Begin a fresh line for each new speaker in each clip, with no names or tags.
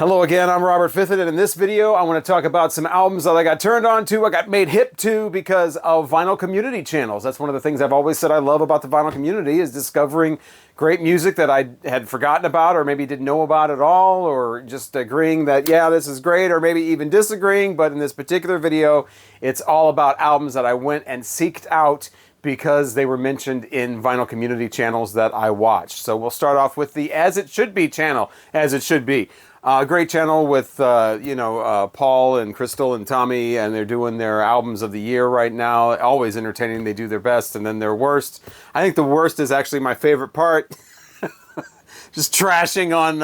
Hello again, I'm Robert Fithitt, and in this video I want to talk about some albums that I got turned on to, I got made hip to because of vinyl community channels. That's one of the things I've always said I love about the vinyl community is discovering great music that I had forgotten about or maybe didn't know about at all, or just agreeing that, yeah, this is great, or maybe even disagreeing. But in this particular video, it's all about albums that I went and seeked out because they were mentioned in vinyl community channels that I watched. So we'll start off with the As It Should Be channel, As It Should Be. Great channel with, Paul and Crystal and Tommy, and they're doing their albums of the year right now. Always entertaining. They do their best and then their worst. I think the worst is actually my favorite part. Just trashing on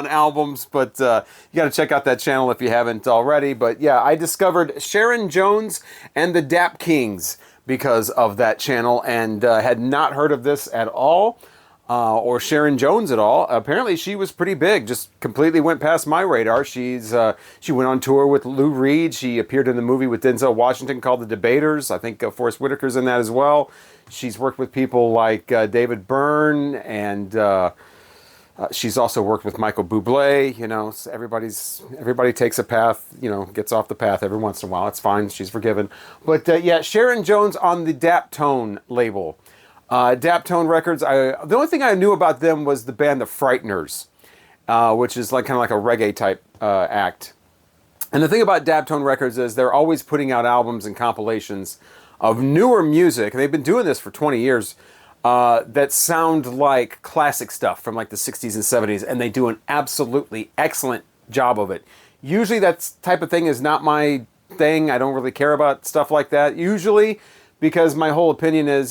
albums, but you got to check out that channel if you haven't already. But yeah, I discovered Sharon Jones and the Dap Kings because of that channel, and had not heard of this at all. Or Sharon Jones at all. Apparently she was pretty big, just completely went past my radar. She went on tour with Lou Reed. She appeared in the movie with Denzel Washington called The Debaters. I think Forrest Whitaker's in that as well. She's worked with people like David Byrne, and she's also worked with Michael Bublé. You know, so everybody takes a path, gets off the path every once in a while. It's fine, she's forgiven. But yeah, Sharon Jones on the Daptone label. Daptone Records, the only thing I knew about them was the band The Frighteners, which is kind of like a reggae type act. And the thing about Daptone Records is they're always putting out albums and compilations of newer music, and they've been doing this for 20 years, that sound like classic stuff from like the 60s and 70s, and they do an absolutely excellent job of it. Usually that type of thing is not my thing. I don't really care about stuff like that, usually, because my whole opinion is,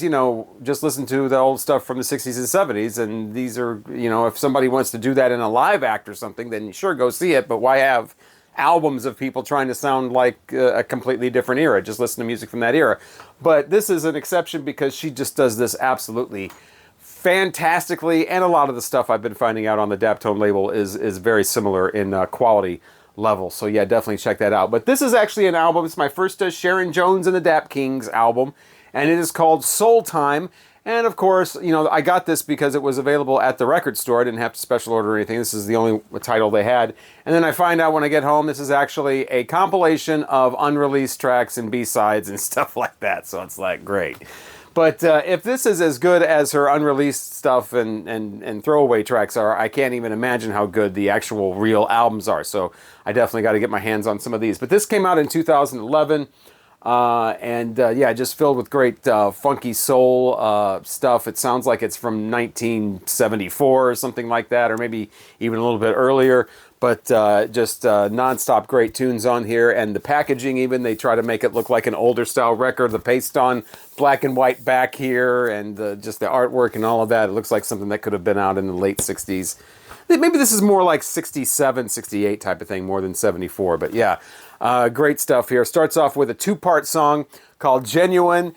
just listen to the old stuff from the 60s and 70s, and these are, if somebody wants to do that in a live act or something, then sure, go see it, but why have albums of people trying to sound like a completely different era? Just listen to music from that era. But this is an exception because she just does this absolutely fantastically, and a lot of the stuff I've been finding out on the Daptone label is very similar in quality level. So yeah, definitely check that out. But this is actually an album. It's my first Sharon Jones and the Dap Kings album, and it is called Soul Time. And of course, I got this because it was available at the record store. I didn't have to special order or anything. This is the only title they had. And then I find out when I get home, this is actually a compilation of unreleased tracks and B-sides and stuff like that. So it's like, great. But if this is as good as her unreleased stuff and throwaway tracks are, I can't even imagine how good the actual real albums are. So I definitely got to get my hands on some of these. But this came out in 2011, yeah, just filled with great funky soul stuff. It sounds like it's from 1974 or something like that, or maybe even a little bit earlier. But just non-stop great tunes on here, and the packaging even, they try to make it look like an older style record. The paste on black and white back here, and just the artwork and all of that. It looks like something that could have been out in the late 60s. Maybe this is more like 67, 68 type of thing, more than 74. But yeah, great stuff here. Starts off with a two-part song called Genuine,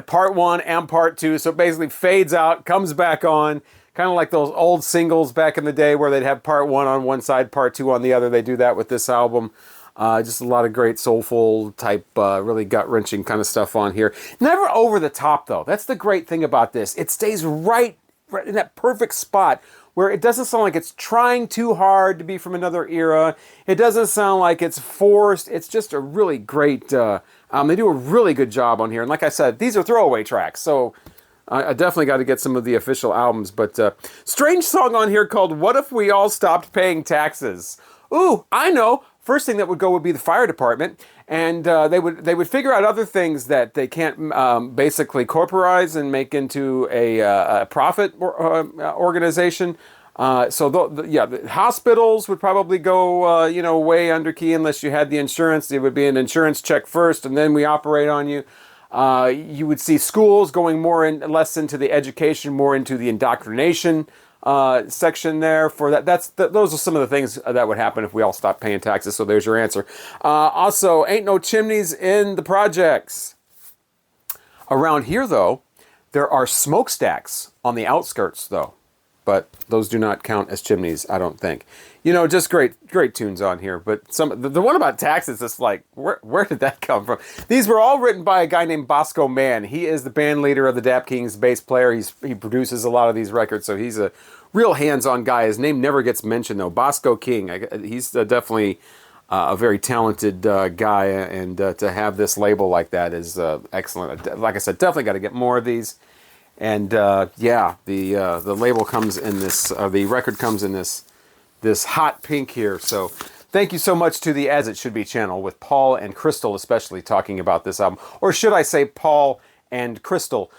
part 1 and part 2. So it basically fades out, comes back on. Kind of like those old singles back in the day where they'd have part 1 on one side, part 2 on the other. They do that with this album. Just a lot of great soulful type, really gut-wrenching kind of stuff on here. Never over the top, though. That's the great thing about this. It stays right in that perfect spot where it doesn't sound like it's trying too hard to be from another era. It doesn't sound like it's forced. It's just a really great... they do a really good job on here. And like I said, these are throwaway tracks, so... I definitely got to get some of the official albums, but strange song on here called What If We All Stopped Paying Taxes? Ooh, I know. First thing that would go would be the fire department, and they would figure out other things that they can't basically corporatize and make into a profit organization. The hospitals would probably go way under key unless you had the insurance. It would be an insurance check first, and then we operate on you. You would see schools going less into the education, more into the indoctrination section there. For that, those are some of the things that would happen if we all stopped paying taxes. So there's your answer. Also, ain't no chimneys in the projects. Around here, though, there are smokestacks on the outskirts, though. But those do not count as chimneys, I don't think. Just great tunes on here. But the one about taxes is like, where did that come from? These were all written by a guy named Bosco Mann. He is the band leader of the Dap Kings, bass player. He produces a lot of these records, so he's a real hands-on guy. His name never gets mentioned though. Bosco King. He's definitely a very talented guy, and to have this label like that is excellent. Like I said, definitely got to get more of these. And yeah, the label comes in this. The record comes in this hot pink here. So thank you so much to the As It Should Be channel with Paul and Crystal especially talking about this album, or should I say Paul and Crystal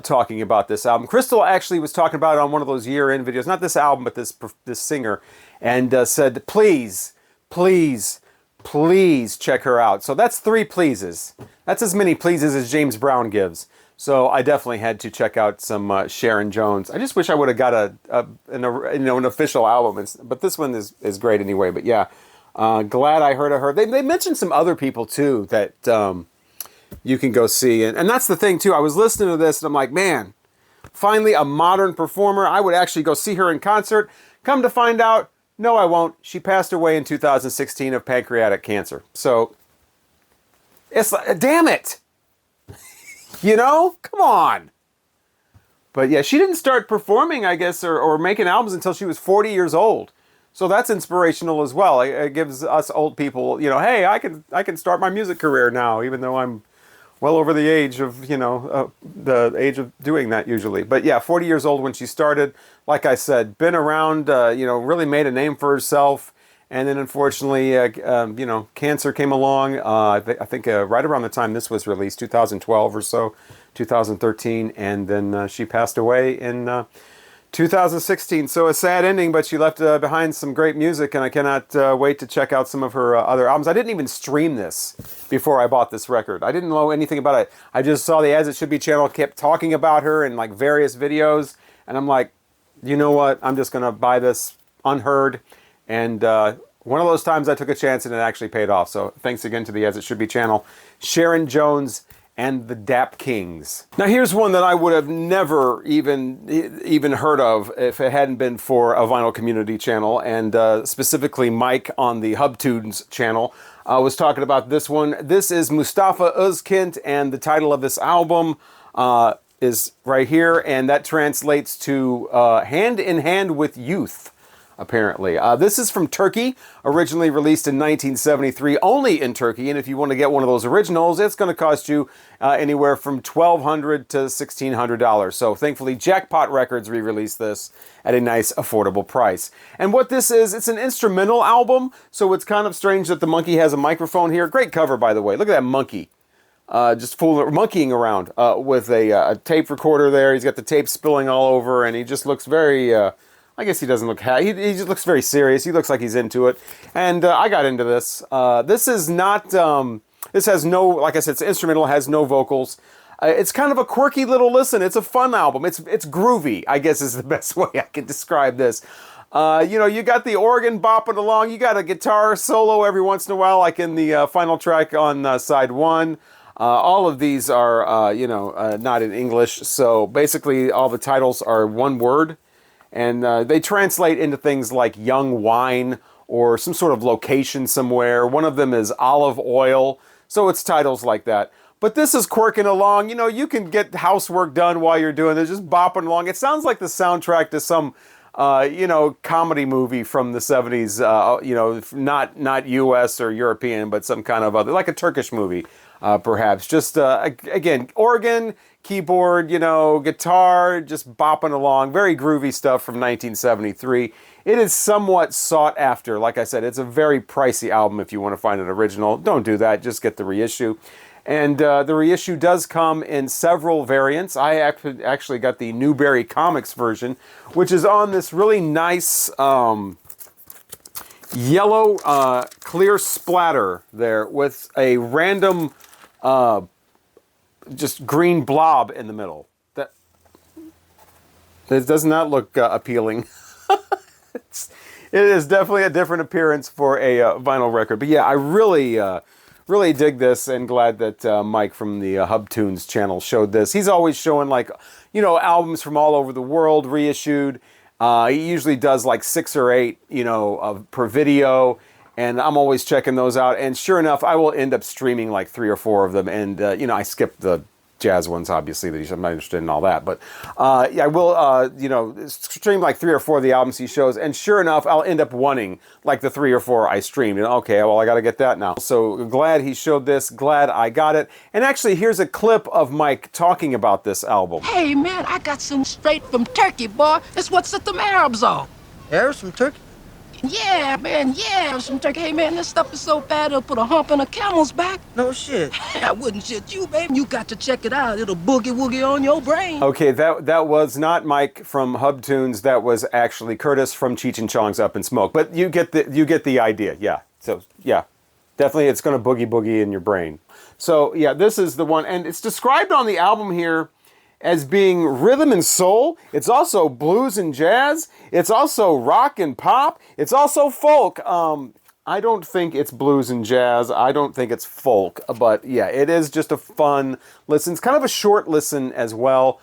talking about this album. Crystal actually was talking about it on one of those year-end videos, not this album, but this singer, and said, please, please, please check her out. So that's 3 pleases. That's as many pleases as James Brown gives. So I definitely had to check out some Sharon Jones. I just wish I would have got an official album, but this one is great anyway. But yeah, glad I heard of her. They mentioned some other people too that you can go see, and that's the thing too. I was listening to this and I'm like, man, finally a modern performer. I would actually go see her in concert. Come to find out, no, I won't. She passed away in 2016 of pancreatic cancer. So it's like, damn it. You know, come on. But yeah, she didn't start performing, I guess, or making albums until she was 40 years old. So that's inspirational as well. It gives us old people, you know, hey, I can start my music career now, even though I'm well over the age of, you know, the age of doing that usually. But yeah, 40 years old when she started. Like I said, been around, you know, really made a name for herself. And then unfortunately, you know, cancer came along, I think right around the time this was released, 2012 or so, 2013. And then she passed away in 2016. So a sad ending, but she left behind some great music, and I cannot wait to check out some of her other albums. I didn't even stream this before I bought this record. I didn't know anything about it. I just saw the As It Should Be channel kept talking about her in like various videos, and I'm like, you know what? I'm just going to buy this unheard. And one of those times I took a chance and it actually paid off. So thanks again to the As It Should Be channel, Sharon Jones and the Dap Kings. Now here's one that I would have never even heard of if it hadn't been for a Vinyl Community channel, and specifically Mike on the Hubtunes channel was talking about this one. This is Mustafa Özkent, and the title of this album is right here, and that translates to Hand in Hand with Youth. Apparently. This is from Turkey, originally released in 1973, only in Turkey, and if you want to get one of those originals, it's going to cost you anywhere from $1,200 to $1,600. So thankfully, Jackpot Records re-released this at a nice, affordable price. And what this is, it's an instrumental album, so it's kind of strange that the monkey has a microphone here. Great cover, by the way. Look at that monkey. Just monkeying around with a tape recorder there. He's got the tape spilling all over, and he just looks very... I guess he doesn't look happy. He just looks very serious. He looks like he's into it. And I got into this. This is not, this has no, like I said, it's instrumental, has no vocals. It's kind of a quirky little listen. It's a fun album. It's groovy, I guess is the best way I can describe this. You know, you got the organ bopping along. You got a guitar solo every once in a while, like in the final track on side 1. All of these are, you know, not in English. So basically all the titles are one word. And they translate into things like young wine or some sort of location somewhere. One of them is olive oil. So it's titles like that. But this is quirking along. You know, you can get housework done while you're doing this, just bopping along. It sounds like the soundtrack to some, you know, comedy movie from the 70s. You know, not U.S. or European, but some kind of other, like a Turkish movie, perhaps. Just, again, organ, keyboard, you know, guitar, just bopping along. Very groovy stuff from 1973. It is somewhat sought after. Like I said, it's a very pricey album if you want to find an original. Don't do that. Just get the reissue. And the reissue does come in several variants. I actually got the Newberry Comics version, which is on this really nice yellow clear splatter there with a random just green blob in the middle. That does not look appealing. It is definitely a different appearance for a vinyl record. But yeah, I really dig this, and glad that Mike from the Hubtunes channel showed this. He's always showing, like, you know, albums from all over the world reissued. He usually does like 6 or 8, you know, per video. And I'm always checking those out. And sure enough, I will end up streaming like 3 or 4 of them. And, you know, I skip the jazz ones, obviously, that I'm not interested in all that. But yeah, I will, you know, stream like 3 or 4 of the albums he shows, and sure enough, I'll end up wanting like the 3 or 4 I streamed. And okay, well, I got to get that now. So glad he showed this, glad I got it. And actually, here's a clip of Mike talking about this album.
Hey, man, I got some straight from Turkey, boy. That's what set them Arabs off.
Arabs from Turkey?
Yeah, man, yeah, some turkey. Hey, man, this stuff is so bad it'll put a hump in a camel's back.
No shit.
I wouldn't shit you, baby. You got to check it out. It'll boogie-woogie on your brain.
Okay, that was not Mike from Hub Tunes. That was actually Curtis from Cheech and Chong's Up in Smoke. But you get the idea, yeah. So, yeah, definitely it's going to boogie in your brain. So, yeah, this is the one. And it's described on the album here as being rhythm and soul. It's also blues and jazz. It's also rock and pop. It's also folk. I don't think it's blues and jazz. I don't think it's folk. But yeah, it is just a fun listen. It's kind of a short listen as well.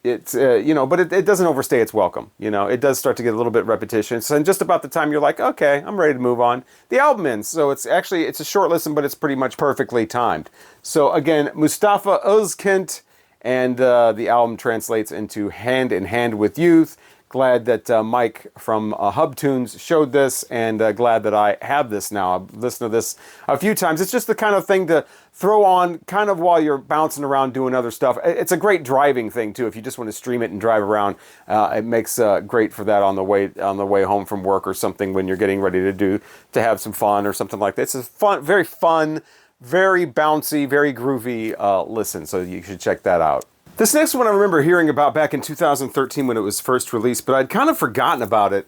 It's, you know, but it doesn't overstay its welcome. You know, it does start to get a little bit repetitious. And just about the time you're like, okay, I'm ready to move on, the album ends. So it's a short listen, but it's pretty much perfectly timed. So again, Mustafa Özkent, and the album translates into Hand in Hand with Youth. Glad that Mike from Hub Tunes showed this, and glad that I have this now. I've listened to this a few times. It's just the kind of thing to throw on kind of while you're bouncing around doing other stuff. It's a great driving thing too. If you just want to stream it and drive around, it makes great for that on the way home from work or something when you're getting ready to have some fun or something like that. It's a very fun, very bouncy, very groovy listen. So you should check that out. This next one I remember hearing about back in 2013 when it was first released, but I'd kind of forgotten about it.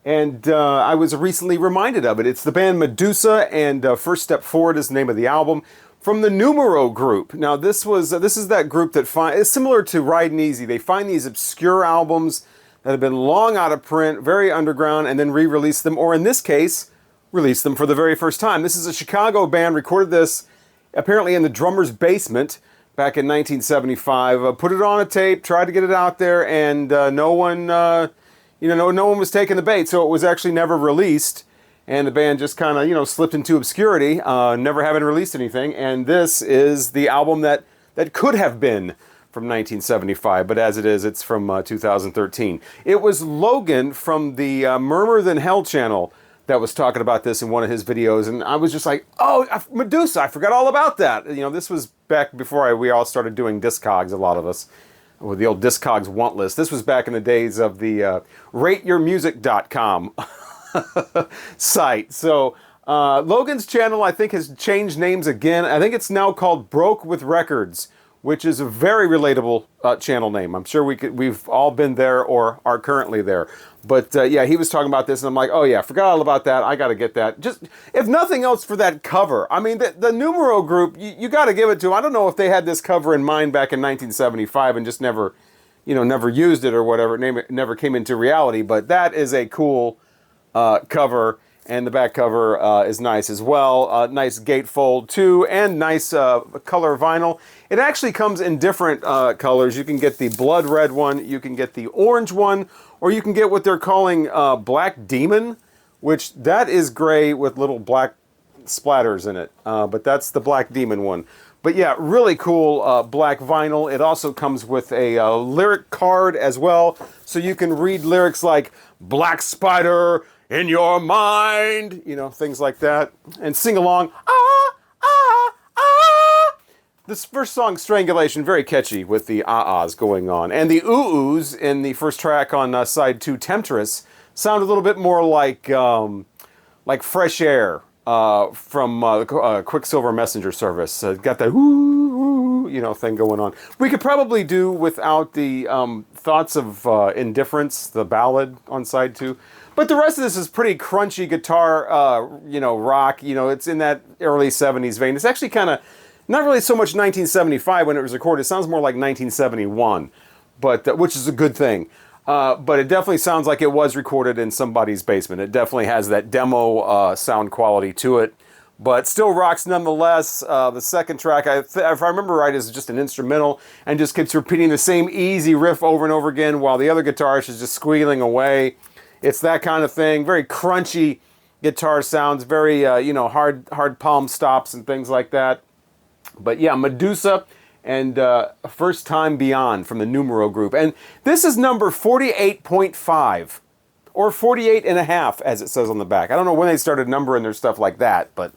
And I was recently reminded of it. It's the band Medusa, and First Step Forward is the name of the album, from the Numero group. Now this is that group that it's similar to Ridin' Easy. They find these obscure albums that have been long out of print, very underground, and then re-release them, or in this case, release them for the very first time. This is a Chicago band, recorded this apparently in the drummer's basement back in 1975. Put it on a tape, tried to get it out there, and no one was taking the bait, so it was actually never released. And the band just kind of, slipped into obscurity, never having released anything. And this is the album that could have been from 1975, but as it is, it's from 2013. It was Logan from the Murmur Than Hell channel that was talking about this in one of his videos, and I was just like, oh, Medusa, I forgot all about that. This was back before we all started doing Discogs, a lot of us, with the old Discogs want list. This was back in the days of the rateyourmusic.com site. So Logan's channel, I think, has changed names again. I think it's now called Broke with Records, which is a very relatable channel name. I'm sure we've all been there or are currently there. But yeah, he was talking about this, and I'm like, oh yeah, forgot all about that. I got to get that. Just, if nothing else, for that cover. I mean, the Numero group, you got to give it to them. I don't know if they had this cover in mind back in 1975 and just never used it or whatever. It never came into reality. But that is a cool cover, and the back cover is nice as well. Nice gatefold too, and nice color vinyl. It actually comes in different colors. You can get the blood red one, you can get the orange one, or you can get what they're calling Black Demon, which that is gray with little black splatters in it. But that's the Black Demon one. But yeah, really cool black vinyl. It also comes with a lyric card as well, so you can read lyrics like "Black Spider in your mind," things like that, and sing along. This first song, Strangulation, very catchy with the ah-ahs going on. And the ooh-oohs in the first track on side 2, Temptress, sound a little bit more like Fresh Air from Quicksilver Messenger Service. Got that ooh, thing going on. We could probably do without the Thoughts of Indifference, the ballad on side 2. But the rest of this is pretty crunchy guitar, rock. It's in that early 70s vein. It's actually kind of not really so much 1975 when it was recorded. It sounds more like 1971, but which is a good thing. But it definitely sounds like it was recorded in somebody's basement. It definitely has that demo sound quality to it, but still rocks nonetheless. The second track, if I remember right, is just an instrumental and just keeps repeating the same easy riff over and over again while the other guitarist is just squealing away. It's that kind of thing. Very crunchy guitar sounds, very hard palm stops and things like that. But yeah, Medusa and First Time Beyond from the Numero Group. And this is number 48.5, or 48 and a half, as it says on the back. I don't know when they started numbering their stuff like that, but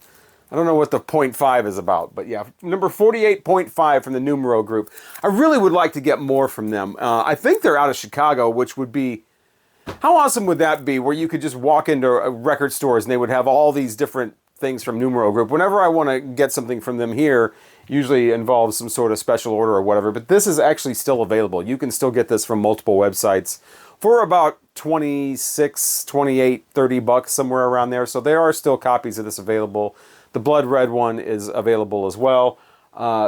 I don't know what the 0.5 is about. But yeah, number 48.5 from the Numero Group. I really would like to get more from them. I think they're out of Chicago, which would be... How awesome would that be, where you could just walk into record stores and they would have all these different things from Numero Group. Whenever I want to get something from them here, usually involves some sort of special order or whatever, but this is actually still available. You can still get this from multiple websites for about 26, 28, 30 bucks, somewhere around there. So there are still copies of this available. The Blood Red one is available as well.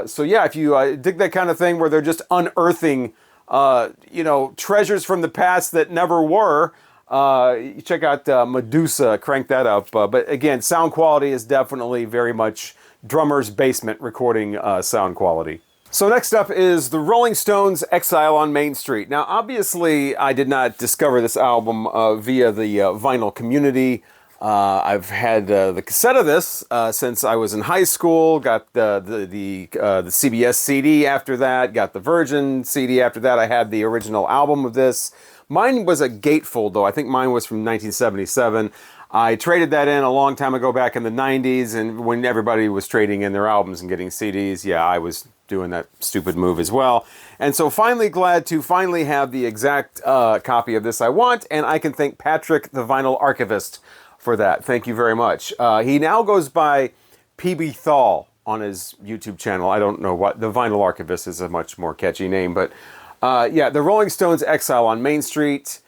So yeah, if you dig that kind of thing where they're just unearthing treasures from the past that never were, you check out Medusa, crank that up. But again, sound quality is definitely very much drummer's basement recording sound quality. So next up is the Rolling Stones' Exile on Main Street. Now, obviously, I did not discover this album via the vinyl community. I've had the cassette of this since I was in high school. Got the CBS CD after that. Got the Virgin CD after that. I had the original album of this. Mine was a gatefold, though. I think mine was from 1977. I traded that in a long time ago back in the 90s, and when everybody was trading in their albums and getting CDs, yeah, I was doing that stupid move as well. And so finally glad to finally have the exact copy of this I want, and I can thank Patrick, the vinyl archivist, for that. Thank you very much. He now goes by PB Thal on his YouTube channel. I don't know what, the vinyl archivist is a much more catchy name, but yeah, the Rolling Stones' Exile on Main Street.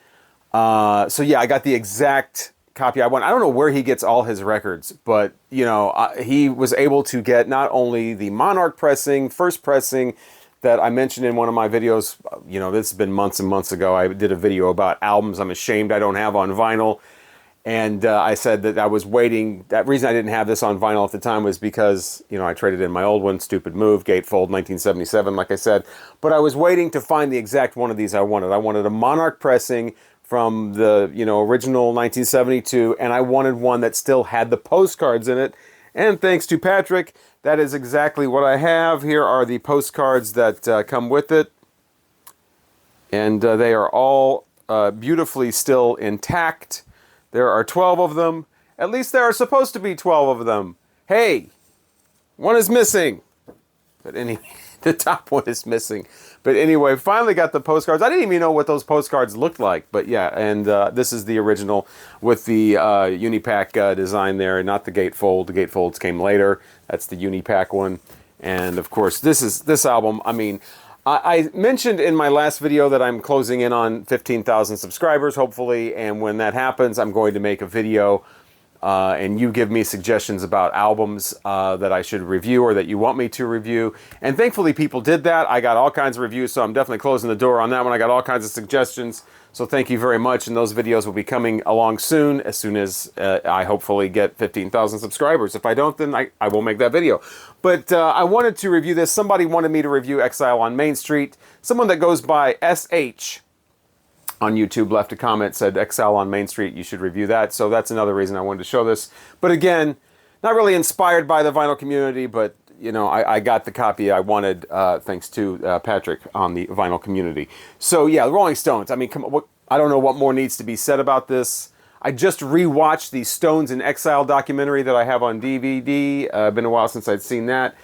So yeah, I got the exact copy I want. I don't know where he gets all his records, but you know, he was able to get not only the Monarch pressing, first pressing that I mentioned in one of my videos. You know, this has been months and months ago. I did a video about albums I'm ashamed I don't have on vinyl. And I said that I was waiting. That reason I didn't have this on vinyl at the time was because, you know, I traded in my old one, stupid move, gatefold, 1977, like I said. But I was waiting to find the exact one of these I wanted. I wanted a Monarch pressing from the, you know, original 1972, and I wanted one that still had the postcards in it. And thanks to Patrick, that is exactly what I have. Here are the postcards that come with it. And they are all beautifully still intact. There are 12 of them. At least there are supposed to be 12 of them. Hey, one is missing. But anyway, the top one is missing. But anyway, finally got the postcards. I didn't even know what those postcards looked like. But yeah, and this is the original with the Unipack design there, not the gatefold. The gatefolds came later. That's the Unipack one. And of course, this album, I mean, I mentioned in my last video that I'm closing in on 15,000 subscribers, hopefully, and when that happens, I'm going to make a video and you give me suggestions about albums that I should review or that you want me to review. And thankfully, people did that. I got all kinds of reviews, so I'm definitely closing the door on that one. I got all kinds of suggestions, so thank you very much, and those videos will be coming along soon as I hopefully get 15,000 subscribers. If I don't, then I won't make that video. But I wanted to review this. Somebody wanted me to review Exile on Main Street. Someone that goes by SH on YouTube left a comment, said Exile on Main Street, you should review that. So that's another reason I wanted to show this. But again, not really inspired by the vinyl community, but you know, I got the copy I wanted thanks to Patrick on the vinyl community. So yeah, the Rolling Stones. I mean, come on, I don't know what more needs to be said about this. I just rewatched the Stones in Exile documentary that I have on DVD. Been a while since I'd seen that.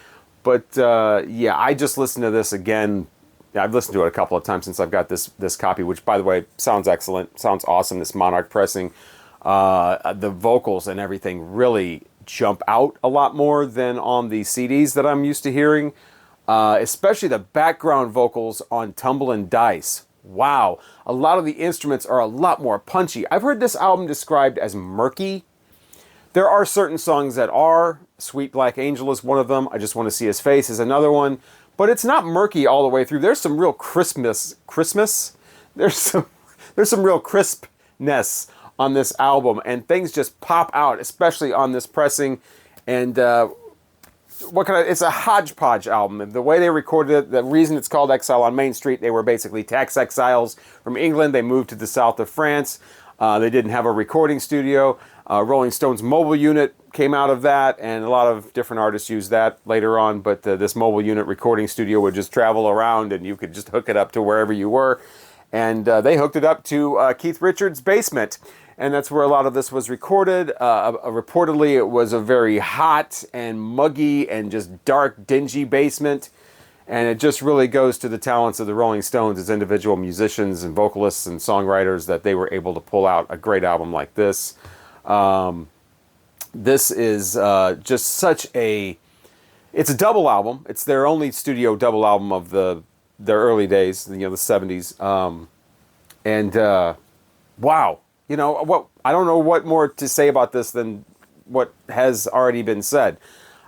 But yeah, I just listened to this again. I've listened to it a couple of times since I've got this copy, which, by the way, sounds excellent. Sounds awesome, this Monarch pressing. The vocals and everything really jump out a lot more than on the CDs that I'm used to hearing. Especially the background vocals on Tumblin' Dice. Wow. A lot of the instruments are a lot more punchy. I've heard this album described as murky. There are certain songs that are. Sweet Black Angel is one of them. I Just Want to See His Face is another one. But it's not murky all the way through. There's some real crispness. There's some real crispness on this album, and things just pop out, especially on this pressing. And it's a hodgepodge album. The way they recorded it, the reason it's called Exile on Main Street, they were basically tax exiles from England. They moved to the south of France. They didn't have a recording studio. Rolling Stones mobile unit came out of that, and a lot of different artists used that later on, but this mobile unit recording studio would just travel around, and you could just hook it up to wherever you were. And they hooked it up to Keith Richards' basement, and that's where a lot of this was recorded. Reportedly, it was a very hot and muggy and just dark, dingy basement, and it just really goes to the talents of the Rolling Stones as individual musicians and vocalists and songwriters that they were able to pull out a great album like this. This is just such it's a double album. It's their only studio double album of their early days, the 70s. Wow. I don't know what more to say about this than what has already been said.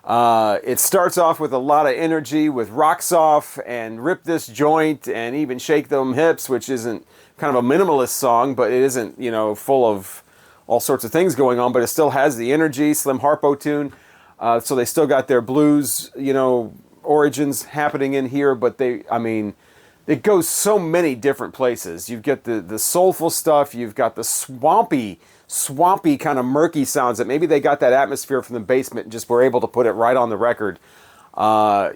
It starts off with a lot of energy with Rocks Off and Rip This Joint and even Shake Them Hips, which isn't kind of a minimalist song, but it isn't, full of all sorts of things going on, but it still has the energy, Slim Harpo tune. So they still got their blues, origins happening in here, but it goes so many different places. You've got the soulful stuff, you've got the swampy kind of murky sounds that maybe they got that atmosphere from the basement and just were able to put it right on the record.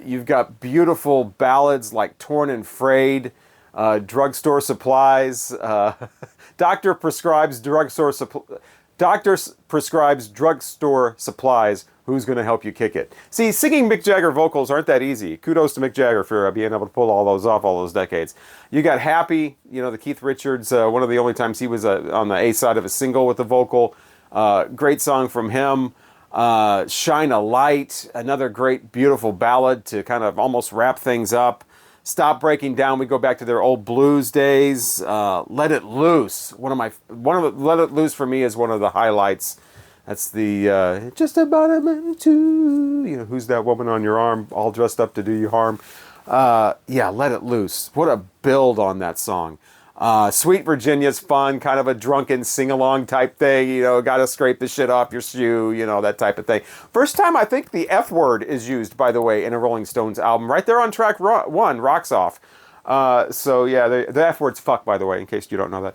You've got beautiful ballads like Torn and Frayed, Drugstore Supplies, Doctor prescribes drugstore supplies. Who's going to help you kick it? See, singing Mick Jagger vocals aren't that easy. Kudos to Mick Jagger for being able to pull all those off all those decades. You got Happy, the Keith Richards, one of the only times he was on the A side of a single with the vocal. Great song from him. Shine a Light, another great, beautiful ballad to kind of almost wrap things up. Stop Breaking Down. We go back to their old blues days. Let It Loose. Let It Loose for me is one of the highlights. That's the just about a minute too. Who's that woman on your arm, all dressed up to do you harm? Yeah, Let It Loose. What a build on that song. Sweet Virginia's fun, kind of a drunken sing-along type thing. Got to scrape the shit off your shoe. That type of thing. First time I think the F word is used, by the way, in a Rolling Stones album. Right there on track 1, Rocks Off. So yeah, the F word's fuck, by the way, in case you don't know that.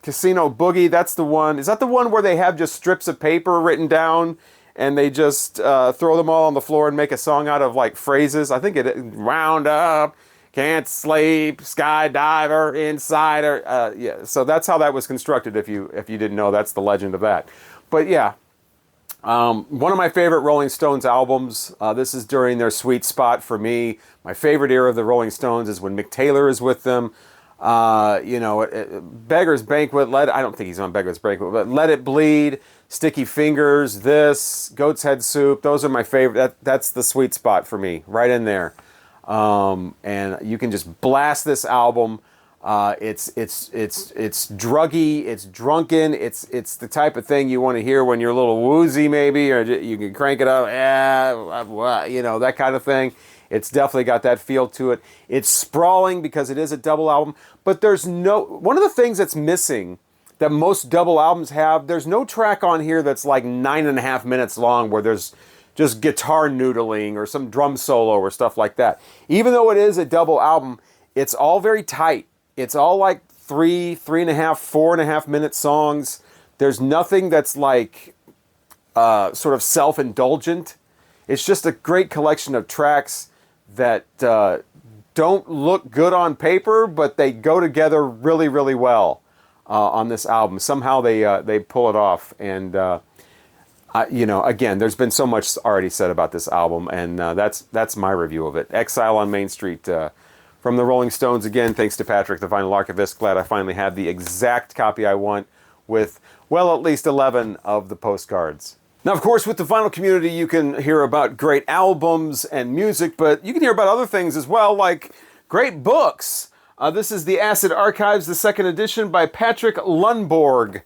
Casino Boogie, that's the one. Is that the one where they have just strips of paper written down and they just throw them all on the floor and make a song out of like phrases? I think it wound up, can't sleep, skydiver, insider. Yeah, so that's how that was constructed. If you didn't know, that's the legend of that. But yeah. One of my favorite Rolling Stones albums. This is during their sweet spot for me. My favorite era of the Rolling Stones is when Mick Taylor is with them. Beggar's Banquet. I don't think he's on Beggar's Banquet, but Let It Bleed, Sticky Fingers, this, Goat's Head Soup. Those are my favorite. That's the sweet spot for me, right in there. And you can just blast this album. It's druggy, it's drunken, it's the type of thing you want to hear when you're a little woozy maybe, or you can crank it up, that kind of thing. It's definitely got that feel to it. It's sprawling because it is a double album, but one of the things that's missing that most double albums have, there's no track on here that's like 9.5 minutes long where there's just guitar noodling or some drum solo or stuff like that. Even though it is a double album, it's all very tight. It's all like 3.5, 4.5 minute songs. There's nothing that's like sort of self-indulgent. It's just a great collection of tracks that don't look good on paper, but they go together really, really well on this album. Somehow they pull it off. And again, there's been so much already said about this album, and that's my review of it. Exile on Main Street. From the Rolling Stones, again, thanks to Patrick, the vinyl archivist. Glad I finally have the exact copy I want with, well, at least 11 of the postcards. Now, of course, with the vinyl community, you can hear about great albums and music, but you can hear about other things as well, like great books. This is the Acid Archives, the second edition by Patrick Lundborg.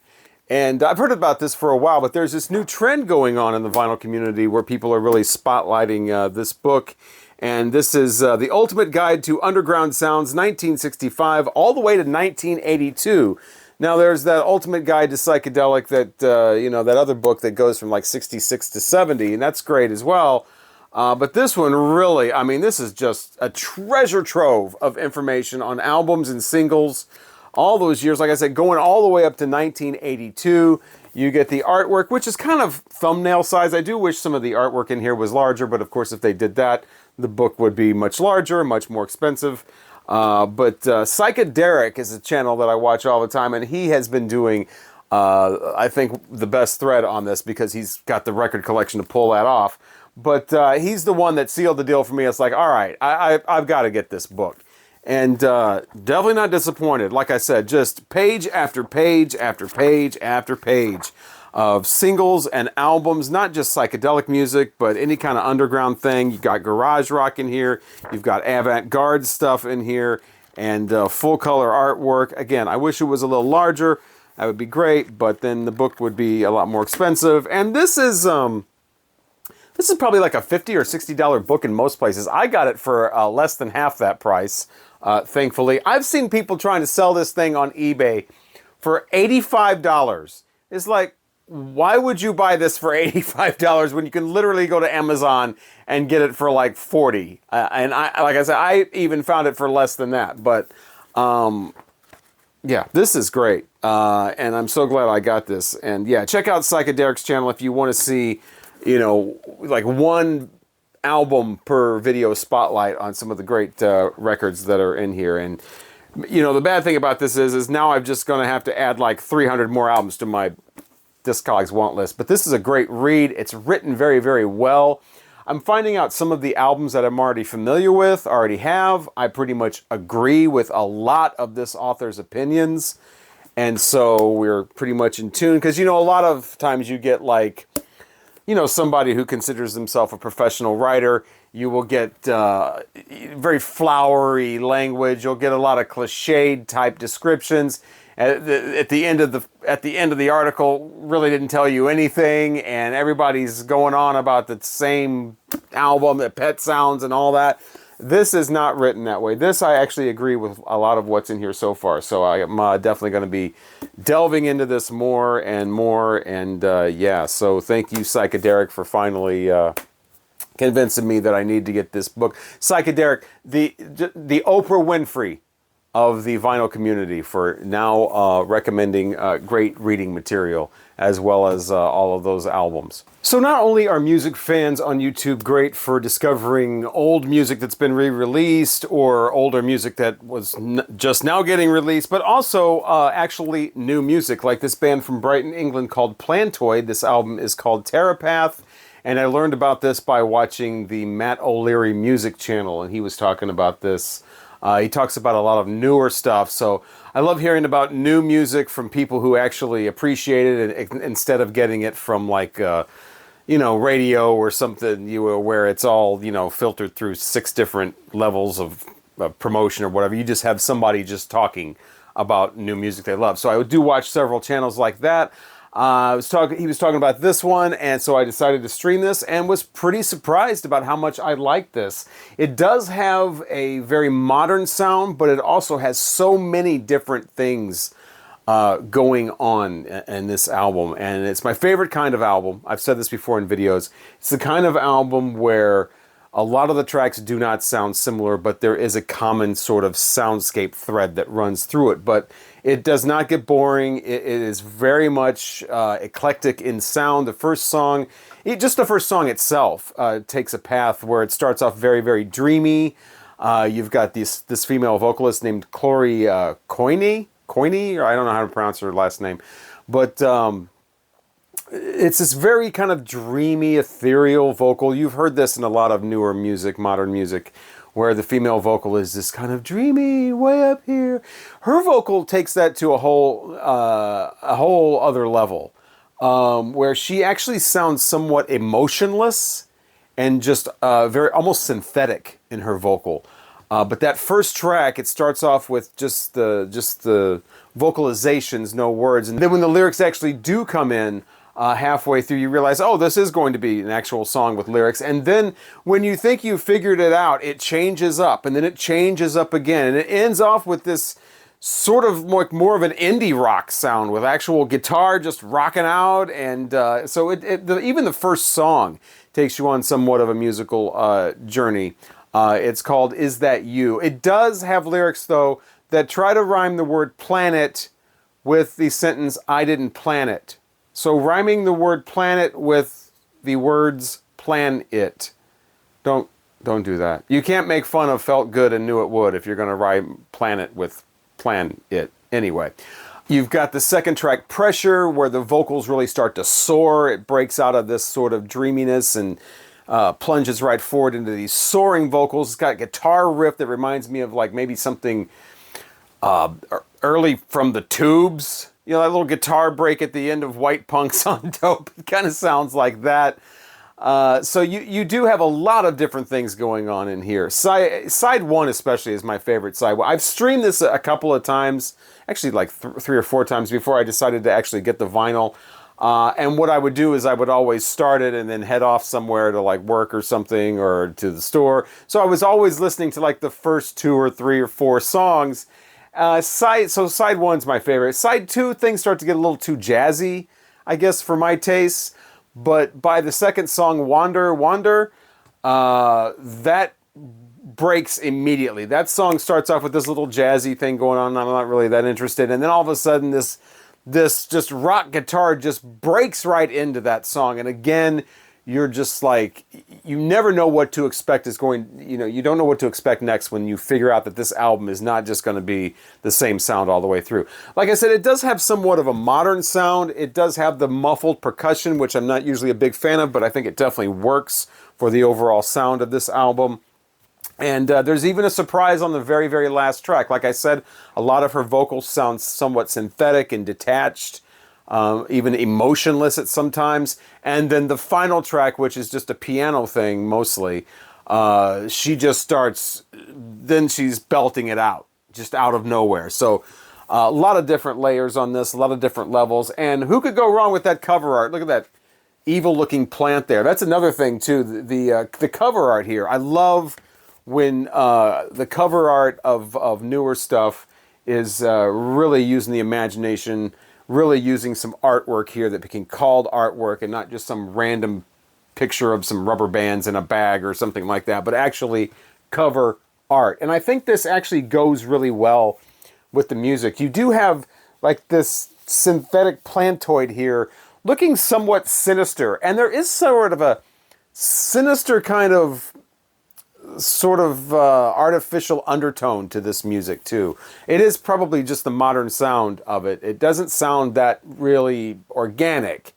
And I've heard about this for a while, but there's this new trend going on in the vinyl community where people are really spotlighting this book. And this is The Ultimate Guide to Underground Sounds, 1965, all the way to 1982. Now, there's that Ultimate Guide to Psychedelic, that other book that goes from like 66 to 70, and that's great as well. But this one really, this is just a treasure trove of information on albums and singles. All those years, like I said, going all the way up to 1982. You get the artwork, which is kind of thumbnail size. I do wish some of the artwork in here was larger, but of course if they did that, the book would be much larger, much more expensive. But Psychedelic is a channel that I watch all the time, and he has been doing, I think, the best thread on this because he's got the record collection to pull that off. But he's the one that sealed the deal for me. It's like, all right, I've got to get this book. And definitely not disappointed. Like I said, just page after page after page after page of singles and albums, not just psychedelic music, but any kind of underground thing. You've got garage rock in here. You've got avant-garde stuff in here and full-color artwork. Again, I wish it was a little larger. That would be great, but then the book would be a lot more expensive. And this is probably like a $50 or $60 book in most places. I got it for less than half that price. Thankfully, I've seen people trying to sell this thing on eBay for $85. It's like, why would you buy this for $85 when you can literally go to Amazon and get it for like $40? And like I said, I even found it for less than that. But yeah, this is great, and I'm so glad I got this. And yeah, check out Psychedelic's channel if you want to see, you know, like one album per video spotlight on some of the great records that are in here. And you know, the bad thing about this is now I'm just going to have to add like 300 more albums to my Discogs Want list. But this is a great read. It's written very, very well. I'm finding out some of the albums that I'm already familiar with, already have. I pretty much agree with a lot of this author's opinions. And so we're pretty much in tune. Because, you know, a lot of times you get like, you know, somebody who considers themselves a professional writer, you will get very flowery language. You'll get a lot of cliched type descriptions. At the end of the article, really didn't tell you anything, and everybody's going on about the same album, the Pet Sounds, and all that. This is not written that way. This I actually agree with a lot of what's in here so far. So I am definitely going to be delving into this more and more. And yeah, so thank you, Psychedelic, for finally convincing me that I need to get this book. Psychedelic, the Oprah Winfrey of the vinyl community, for now recommending great reading material as well as all of those albums. So not only are music fans on YouTube great for discovering old music that's been re-released or older music that was just now getting released, but also actually new music, like this band from Brighton, England called Plantoid. This album is called Terapath, and I learned about this by watching the Matt O'Leary music channel, and he was talking about this. He talks about a lot of newer stuff, so I love hearing about new music from people who actually appreciate it, instead of getting it from like, you know, radio or something where it's all, you know, filtered through 6 different levels of promotion or whatever. You just have somebody just talking about new music they love. So I do watch several channels like that. He was talking about this one, and so I decided to stream this and was pretty surprised about how much I liked this. It does have a very modern sound, but it also has so many different things going on in this album, and it's my favorite kind of album. I've said this before in videos. It's the kind of album where a lot of the tracks do not sound similar, but there is a common sort of soundscape thread that runs through it. But it does not get boring. It is very much eclectic in sound. The first song, just the first song itself, takes a path where it starts off very, very dreamy. You've got this female vocalist named Chloe Coyne, or I don't know how to pronounce her last name, but it's this very kind of dreamy, ethereal vocal. You've heard this in a lot of newer music, modern music, where the female vocal is this kind of dreamy, way up here. Her vocal takes that to a whole other level, where she actually sounds somewhat emotionless and just very almost synthetic in her vocal. But that first track, it starts off with just the vocalizations, no words, and then when the lyrics actually do come in, halfway through, you realize, oh, this is going to be an actual song with lyrics. And then when you think you figured it out, it changes up, and then it changes up again. And it ends off with this sort of more of an indie rock sound with actual guitar just rocking out. And so even the first song takes you on somewhat of a musical journey. It's called Is That You? It does have lyrics, though, that try to rhyme the word planet with the sentence, I didn't plan it. So rhyming the word planet with the words plan it. Don't do that. You can't make fun of Felt Good and Knew It Would if you're going to rhyme planet with plan it. Anyway, you've got the second track, Pressure, where the vocals really start to soar. It breaks out of this sort of dreaminess and plunges right forward into these soaring vocals. It's got a guitar riff that reminds me of like maybe something early from the Tubes. You know, that little guitar break at the end of White Punks on Dope. It kind of sounds like that. So you do have a lot of different things going on in here. Side one especially is my favorite side. I've streamed this a couple of times, actually like 3 or 4 times before I decided to actually get the vinyl. And what I would do is I would always start it and then head off somewhere to like work or something or to the store. So I was always listening to like the first 2 or 3 or 4 songs. Side one's my favorite. Side two, things start to get a little too jazzy, I guess, for my taste. But by the second song, Wander, that breaks immediately. That song starts off with this little jazzy thing going on. I'm not really that interested. And then all of a sudden, this just rock guitar just breaks right into that song. And again, you're just like, you never know what to expect is going, you know, you don't know what to expect next when you figure out that this album is not just going to be the same sound all the way through. Like I said, it does have somewhat of a modern sound. It does have the muffled percussion, which I'm not usually a big fan of, but I think it definitely works for the overall sound of this album. And there's even a surprise on the very, very last track. Like I said, a lot of her vocals sound somewhat synthetic and detached. Even emotionless at sometimes. And then the final track, which is just a piano thing mostly, she just starts, then she's belting it out, just out of nowhere. So a lot of different layers on this, a lot of different levels. And who could go wrong with that cover art? Look at that evil looking plant there. That's another thing too, the cover art here. I love when the cover art of newer stuff is really using the imagination, really using some artwork here that can be called artwork and not just some random picture of some rubber bands in a bag or something like that, but actually cover art. And I think this actually goes really well with the music. You do have like this synthetic plantoid here looking somewhat sinister, and there is sort of a sinister kind of artificial undertone to this music too. It is probably just the modern sound of it. It doesn't sound that really organic,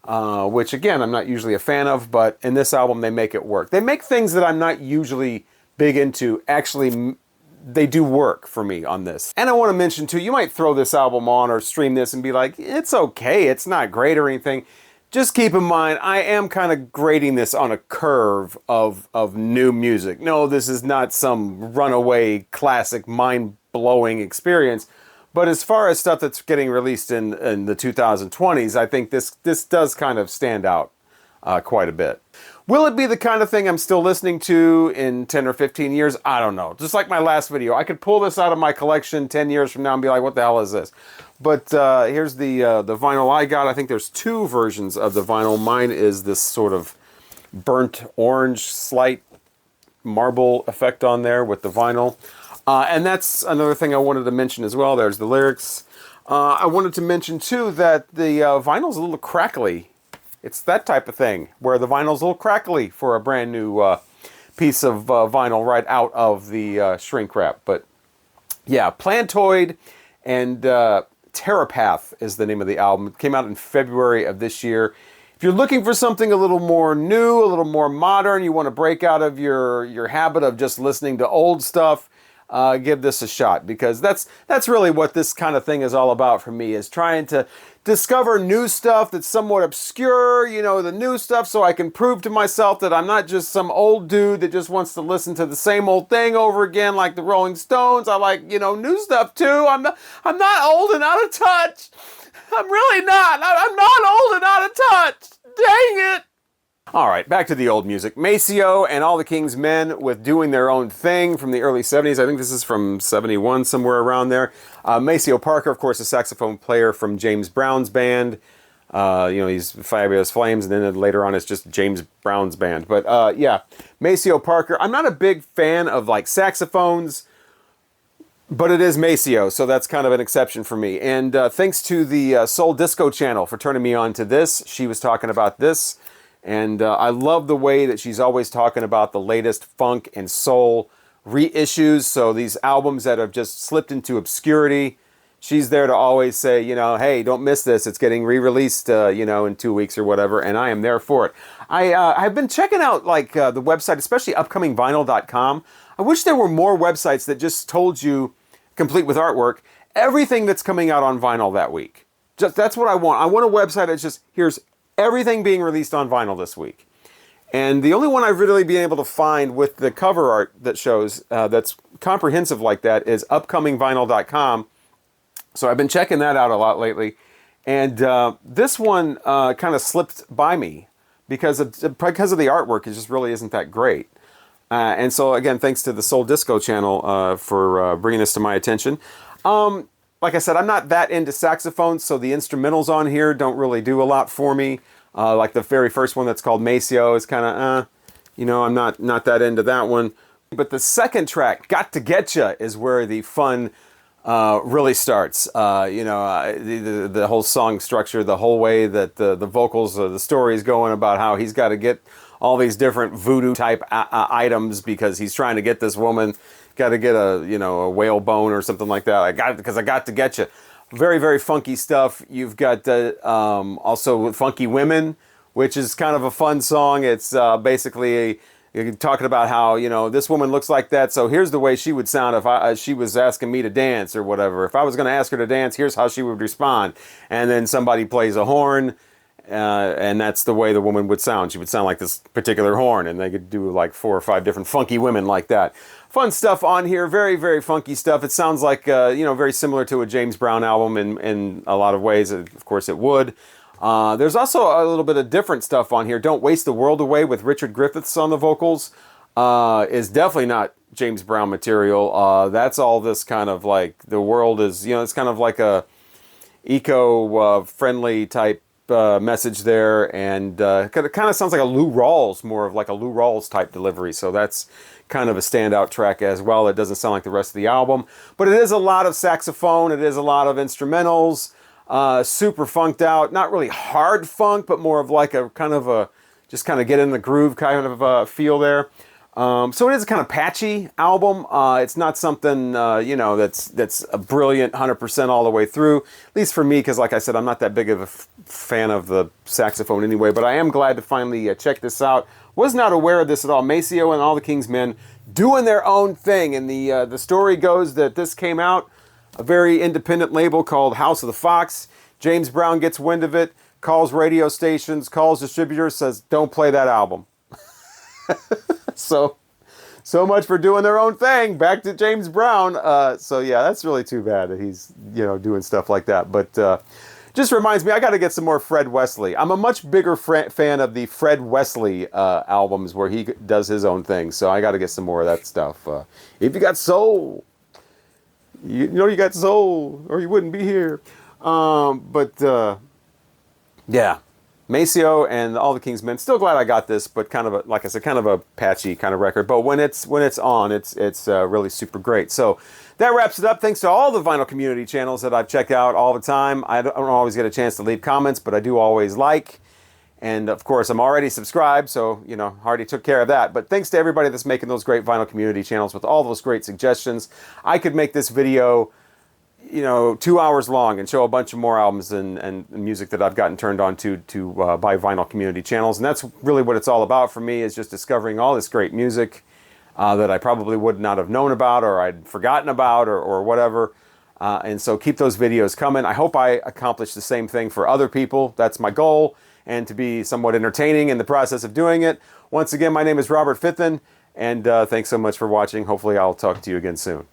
which again, I'm not usually a fan of, but in this album they make it work. They make things that I'm not usually big into, actually they do work for me on this. And I want to mention too, you might throw this album on or stream this and be like, it's okay, it's not great or anything. Just keep in mind, I am kind of grading this on a curve of new music. No, this is not some runaway, classic, mind-blowing experience. But as far as stuff that's getting released in the 2020s, I think this does kind of stand out quite a bit. Will it be the kind of thing I'm still listening to in 10 or 15 years? I don't know. Just like my last video, I could pull this out of my collection 10 years from now and be like, what the hell is this? But here's the vinyl I got. I think there's 2 versions of the vinyl. Mine is this sort of burnt orange, slight marble effect on there with the vinyl. And that's another thing I wanted to mention as well. There's the lyrics. I wanted to mention too that the vinyl's a little crackly. It's that type of thing where the vinyl's a little crackly for a brand new piece of vinyl right out of the shrink wrap. But yeah, Plantoid and Terrapath is the name of the album. It came out in February of this year. If you're looking for something a little more new, a little more modern, you want to break out of your habit of just listening to old stuff, give this a shot, because that's really what this kind of thing is all about for me, is trying to discover new stuff that's somewhat obscure, you know, the new stuff, so I can prove to myself that I'm not just some old dude that just wants to listen to the same old thing over again like the Rolling Stones. I like, you know, new stuff too. I'm not old and out of touch. I'm really not. I'm not old and out of touch. Dang it. All right, back to the old music. Maceo and All the King's Men with Doing Their Own Thing from the early 70s. I think this is from 71, somewhere around there. Maceo Parker, of course, a saxophone player from James Brown's band. You know, he's Fabulous Flames, and then later on it's just James Brown's band. But yeah, Maceo Parker. I'm not a big fan of like saxophones, But it is Maceo, so that's kind of an exception for me. And thanks to the Soul Disco channel for turning me on to this. She was talking about this. And I love the way that she's always talking about the latest funk and soul reissues. So these albums that have just slipped into obscurity, she's there to always say, you know, hey, don't miss this. It's getting re-released, you know, in 2 weeks or whatever. And I am there for it. I've been checking out like the website, especially upcomingvinyl.com. I wish there were more websites that just told you, complete with artwork, everything that's coming out on vinyl that week. Just that's what I want. I want a website that's just, here's everything being released on vinyl this week. And the only one I've really been able to find with the cover art that shows that's comprehensive like that is upcomingvinyl.com. So I've been checking that out a lot lately. And this one kind of slipped by me because of the artwork. It just really isn't that great. And so, again, thanks to the Soul Disco channel for bringing this to my attention. Like I said, I'm not that into saxophones, so the instrumentals on here don't really do a lot for me. Like the very first one that's called Maceo is kind of, you know, I'm not that into that one. But the second track, Got to Getcha, is where the fun really starts. You know, the whole song structure, the whole way that the vocals, the story is going about how he's got to get all these different voodoo type items because he's trying to get this woman, got to get a, you know, a whale bone or something like that. I got to get you. Very, very funky stuff. You've got also Funky Women, which is kind of a fun song. It's basically you're talking about how, you know, this woman looks like that, so here's the way she would sound if she was asking me to dance or whatever. If I was going to ask her to dance, here's how she would respond. And then somebody plays a horn, and that's the way the woman would sound. She would sound like this particular horn, and they could do like 4 or 5 different funky women like that. Fun stuff on here, very, very funky stuff. It sounds like, you know, very similar to a James Brown album in a lot of ways. Of course it would. There's also a little bit of different stuff on here. Don't Waste the World Away with Richard Griffiths on the vocals is definitely not James Brown material. That's all this kind of like, the world is, you know, it's kind of like a eco-friendly type message there, and it kind of sounds like a Lou Rawls, more of like a Lou Rawls type delivery, so that's kind of a standout track as well. It doesn't sound like the rest of the album, but it is a lot of saxophone, it is a lot of instrumentals, super funked out, not really hard funk, but more of like a kind of a, just kind of get in the groove kind of feel there. So it is a kind of patchy album. It's not something, you know, that's a brilliant 100% all the way through, at least for me, because like I said, I'm not that big of a fan of the saxophone anyway, but I am glad to finally check this out. Was not aware of this at all. Maceo and All the King's Men doing their own thing, and the story goes that this came out, a very independent label called House of the Fox. James Brown gets wind of it, calls radio stations, calls distributors, says, don't play that album. So much for doing their own thing. Back to James Brown. So yeah, that's really too bad that he's, you know, doing stuff like that. But just reminds me, I got to get some more Fred Wesley. I'm a much bigger fan of the Fred Wesley albums where he does his own thing. So I got to get some more of that stuff. If you got soul, you know you got soul, or you wouldn't be here. Yeah. Maceo and All the King's Men. Still glad I got this, but kind of a, like I said, kind of a patchy kind of record. But when it's on, it's really super great. So that wraps it up. Thanks to all the vinyl community channels that I've checked out all the time. I don't always get a chance to leave comments, but I do always like. And of course, I'm already subscribed, so you know, already took care of that. But thanks to everybody that's making those great vinyl community channels with all those great suggestions. I could make this video, you know, 2 hours long and show a bunch of more albums and music that I've gotten turned on to by vinyl community channels. And that's really what it's all about for me, is just discovering all this great music that I probably would not have known about, or I'd forgotten about, or whatever. And so keep those videos coming. I hope I accomplish the same thing for other people. That's my goal, and to be somewhat entertaining in the process of doing it. Once again, my name is Robert Fithen, and thanks so much for watching. Hopefully I'll talk to you again soon.